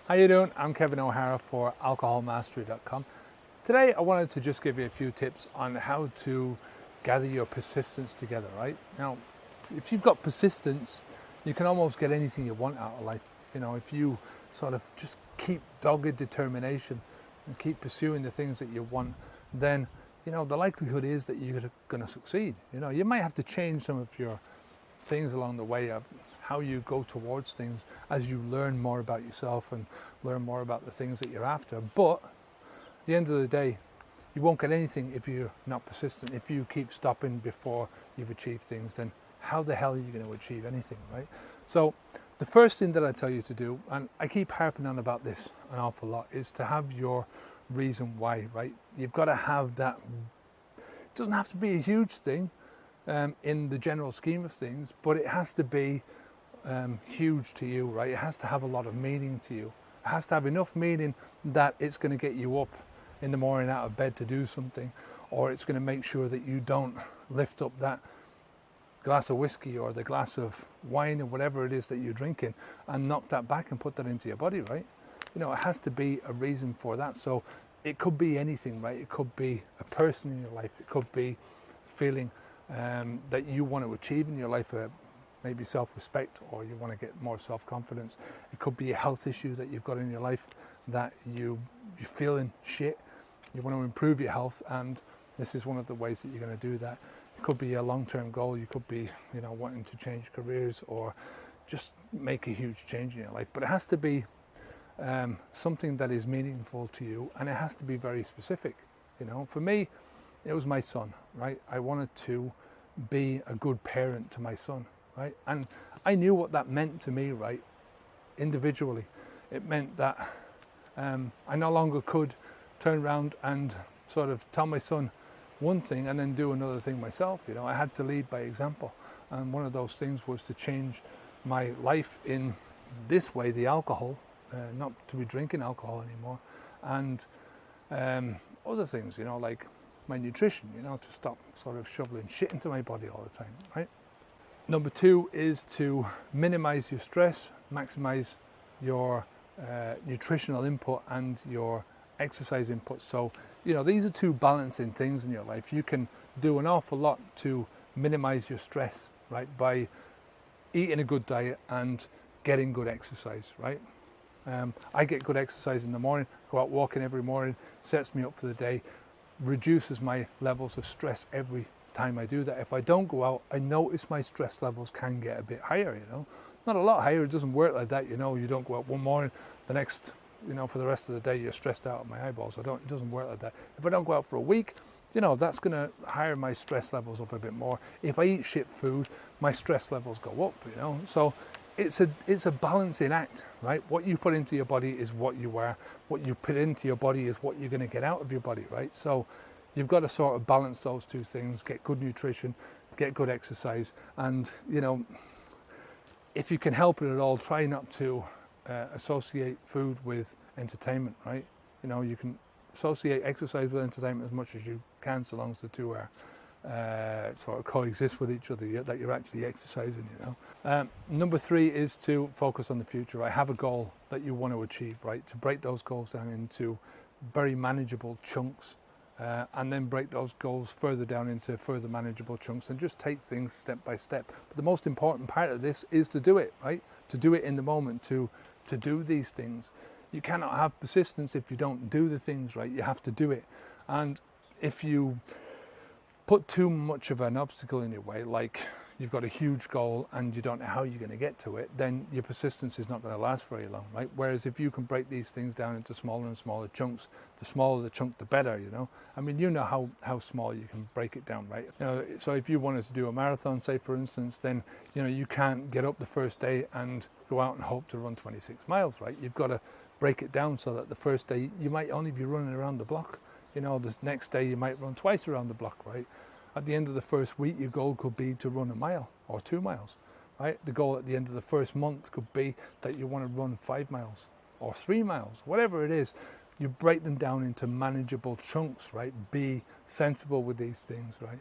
How you doing? I'm Kevin O'Hara for alcoholmastery.com. Today I wanted to just give you a few tips on how to gather your persistence together, right? Now, if you've got persistence, you can almost get anything you want out of life. You know, if you sort of just keep dogged determination and keep pursuing the things that you want, then, you know, the likelihood is that you're going to succeed. You know, you might have to change some of your things along the way of how you go towards things as you learn more about yourself and learn more about the things that you're after. But at the end of the day, you won't get anything if you're not persistent. If you keep stopping before you've achieved things, then how the hell are you going to achieve anything, right? So the first thing that I tell you to do, and I keep harping on about this an awful lot, is to have your reason why, right? You've got to have that. It doesn't have to be a huge thing in the general scheme of things, but it has to be huge to you, right? It has to have a lot of meaning to you. It has to have enough meaning that it's going to get you up in the morning out of bed to do something, or it's going to make sure that you don't lift up that glass of whiskey or the glass of wine or whatever it is that you're drinking and knock that back and put that into your body, right? You know, it has to be a reason for that. So it could be anything, right? It could be a person in your life. It could be a feeling that you want to achieve in your life, maybe self-respect, or you want to get more self-confidence. It could be a health issue that you've got in your life that you're feeling shit. You want to improve your health, and this is one of the ways that you're going to do that. It could be a long-term goal. You could be, you know, wanting to change careers or just make a huge change in your life. But it has to be something that is meaningful to you, and it has to be very specific. You know, for me, it was my son, right? I wanted to be a good parent to my son, right? And I knew what that meant to me, right? Individually, it meant that I no longer could turn around and sort of tell my son one thing and then do another thing myself. You know, I had to lead by example, and one of those things was to change my life in this way, the alcohol, not to be drinking alcohol anymore, and other things, you know, like my nutrition, you know, to stop sort of shoveling shit into my body all the time, right? Number two is to minimize your stress, maximize your nutritional input and your exercise input. So, you know, these are two balancing things in your life. You can do an awful lot to minimize your stress, right, by eating a good diet and getting good exercise, right? I get good exercise in the morning, go out walking every morning, sets me up for the day, reduces my levels of stress every time I do that. If I don't go out, I notice my stress levels can get a bit higher, you know. Not a lot higher, it doesn't work like that, you know. You don't go out one morning, the next, you know, for the rest of the day you're stressed out of my eyeballs. It doesn't work like that. If I don't go out for a week, you know, that's going to higher my stress levels up a bit more. If I eat shit food, my stress levels go up, you know. So it's a balancing act, right? What you put into your body is what you are. What you put into your body is what you're going to get out of your body, right? So you've got to sort of balance those two things, get good nutrition, get good exercise, and, you know, if you can help it at all, try not to associate food with entertainment, right? You know, you can associate exercise with entertainment as much as you can, so long as the two are sort of coexist with each other, that you're actually exercising, you know. Number three is to focus on the future, right? Have a goal that you want to achieve, right? To break those goals down into very manageable chunks, and then break those goals further down into further manageable chunks, and just take things step by step. But the most important part of this is to do it, right? To do it in the moment, to do these things. You cannot have persistence if you don't do the things, right? You have to do it. And if you put too much of an obstacle in your way, like you've got a huge goal and you don't know how you're going to get to it, then your persistence is not going to last very long, right? Whereas if you can break these things down into smaller and smaller chunks, the smaller the chunk, the better, you know? I mean, you know how small you can break it down, right? You know, so if you wanted to do a marathon, say for instance, then, you know, you can't get up the first day and go out and hope to run 26 miles, right? You've got to break it down so that the first day you might only be running around the block. You know, the next day you might run twice around the block, right? At the end of the first week, your goal could be to run a mile or 2 miles, right? The goal at the end of the first month could be that you want to run 5 miles or 3 miles, whatever it is. You break them down into manageable chunks, right? Be sensible with these things, right?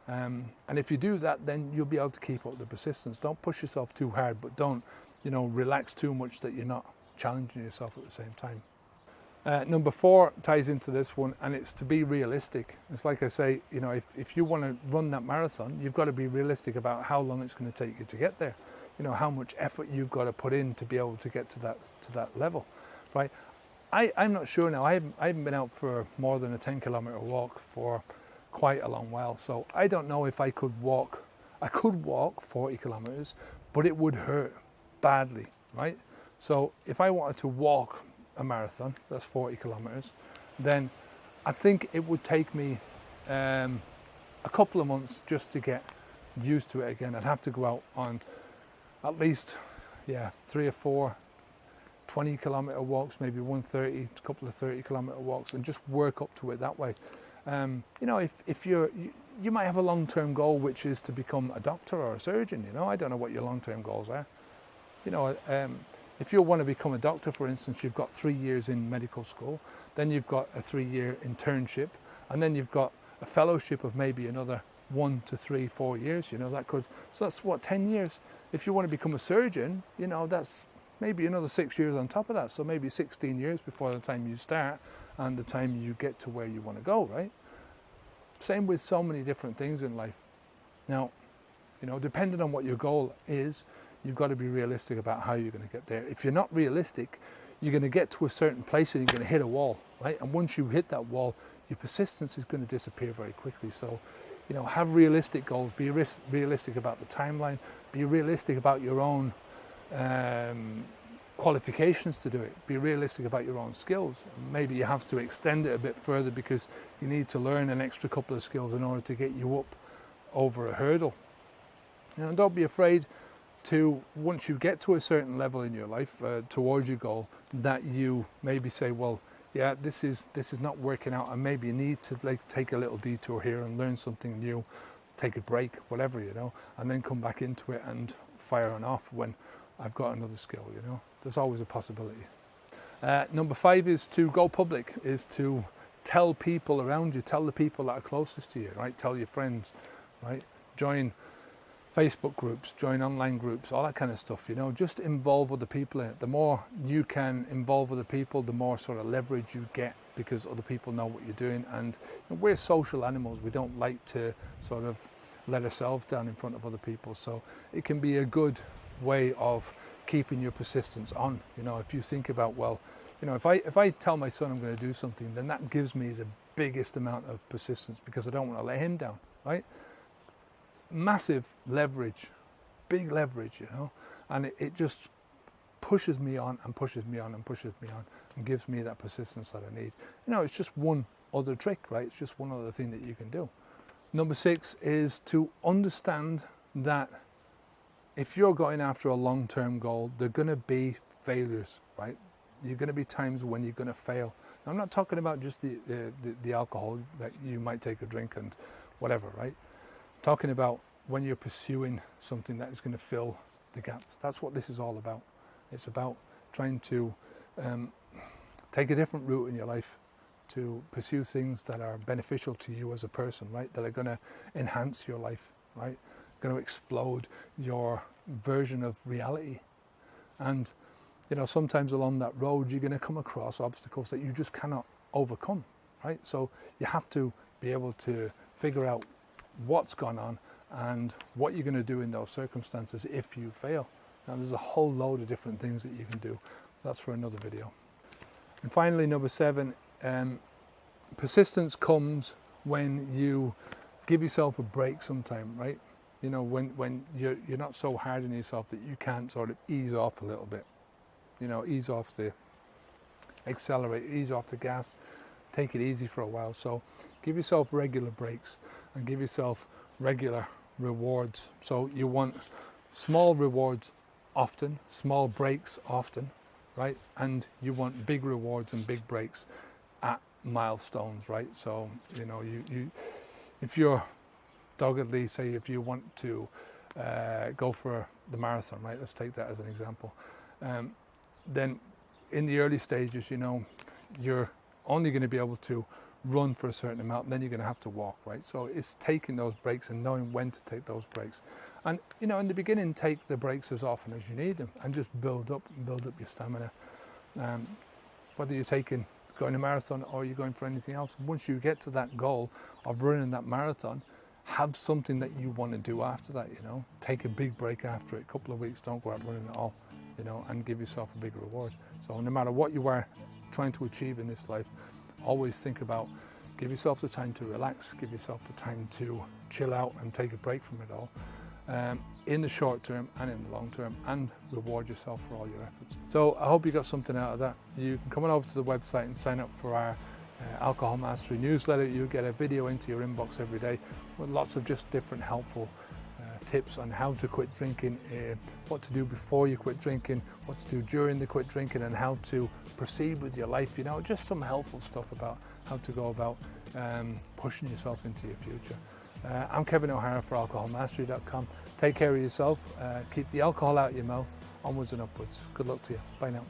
And if you do that, then you'll be able to keep up the persistence. Don't push yourself too hard, but don't, you know, relax too much that you're not challenging yourself at the same time. Number 4 ties into this one, and it's to be realistic. It's like I say, if you want to run that marathon, you've got to be realistic about how long it's going to take you to get there. How much effort you've got to put in to be able to get to that level, right? I'm not sure now. I haven't been out for more than a 10-kilometer walk for quite a long while, so I don't know if I could walk. I could walk 40 kilometers, but it would hurt badly, right? So if I wanted to walk a marathon, that's 40 kilometers, then I think it would take me a couple of months just to get used to it again. I'd have to go out on at least 3 or 4 20-kilometer walks, maybe 130, a couple of 30-kilometer walks, and just work up to it that way. If you might have a long-term goal, which is to become a doctor or a surgeon. I don't know what your long-term goals are. If you want to become a doctor, for instance, you've got 3 years in medical school, then you've got a 3-year internship, and then you've got a fellowship of maybe another 1 to 3, 4 years. So that's what, 10 years. If you want to become a surgeon, that's maybe another 6 years on top of that. So maybe 16 years before the time you start and the time you get to where you want to go, right? Same with so many different things in life. Now, depending on what your goal is, you've got to be realistic about how you're going to get there. If you're not realistic, you're going to get to a certain place and you're going to hit a wall, right? And once you hit that wall, your persistence is going to disappear very quickly. So, have realistic goals, be realistic about the timeline, be realistic about your own qualifications to do it, be realistic about your own skills. Maybe you have to extend it a bit further because you need to learn an extra couple of skills in order to get you up over a hurdle. Don't be afraid to, once you get to a certain level in your life towards your goal, that you maybe say, well, yeah, this is not working out, and maybe you need to take a little detour here and learn something new, take a break, whatever, and then come back into it and fire on off when I've got another skill. There's always a possibility. Number 5 is to go public, is to tell people around you, tell the people that are closest to you, right? Tell your friends, right? Join Facebook groups, join online groups, all that kind of stuff, just involve other people in it. The more you can involve other people, the more sort of leverage you get, because other people know what you're doing. And we're social animals. We don't like to sort of let ourselves down in front of other people. So it can be a good way of keeping your persistence on. If you think about, well, if I tell my son I'm going to do something, then that gives me the biggest amount of persistence, because I don't want to let him down, right? Massive leverage, big leverage, and it just pushes me on and pushes me on and pushes me on and gives me that persistence that I need. It's just one other trick, right? It's just one other thing that you can do. Number 6 is to understand that if you're going after a long-term goal, there are going to be failures, right? You're going to be times when you're going to fail. Now, I'm not talking about just the alcohol that you might take a drink and whatever, right? I'm talking about when you're pursuing something that is going to fill the gaps. That's what this is all about. It's about trying to take a different route in your life, to pursue things that are beneficial to you as a person, right? That are going to enhance your life, right? Going to explode your version of reality. And sometimes along that road you're going to come across obstacles that you just cannot overcome, right? So you have to be able to figure out what's gone on and what you're going to do in those circumstances if you fail. Now, there's a whole load of different things that you can do. That's for another video. And finally, number 7, persistence comes when you give yourself a break sometime, right? When you're not so hard on yourself that you can't sort of ease off a little bit. Ease off the accelerator, ease off the gas, take it easy for a while. So give yourself regular breaks and give yourself regular rewards. So you want small rewards often, small breaks often, right? And you want big rewards and big breaks at milestones, right? So, you if you're doggedly, say, if you want to go for the marathon, right? Let's take that as an example. Then in the early stages, you're only going to be able to run for a certain amount, and then you're going to have to walk, right? So it's taking those breaks and knowing when to take those breaks. And in the beginning, take the breaks as often as you need them, and just build up your stamina. whether you're going a marathon or you're going for anything else. Once you get to that goal of running that marathon, have something that you want to do after that, take a big break after it, a couple of weeks, don't go out running at all, and give yourself a big reward. So no matter what you are trying to achieve in this life, always think about, give yourself the time to relax, give yourself the time to chill out and take a break from it all, in the short term and in the long term, and reward yourself for all your efforts. So I hope you got something out of that. You can come on over to the website and sign up for our Alcohol Mastery newsletter. You get a video into your inbox every day with lots of just different helpful tips on how to quit drinking, what to do before you quit drinking, what to do during the quit drinking, and how to proceed with your life. Just some helpful stuff about how to go about pushing yourself into your future. I'm Kevin O'Hara for alcoholmastery.com. Take care of yourself, keep the alcohol out of your mouth, onwards and upwards. Good luck to you. Bye now.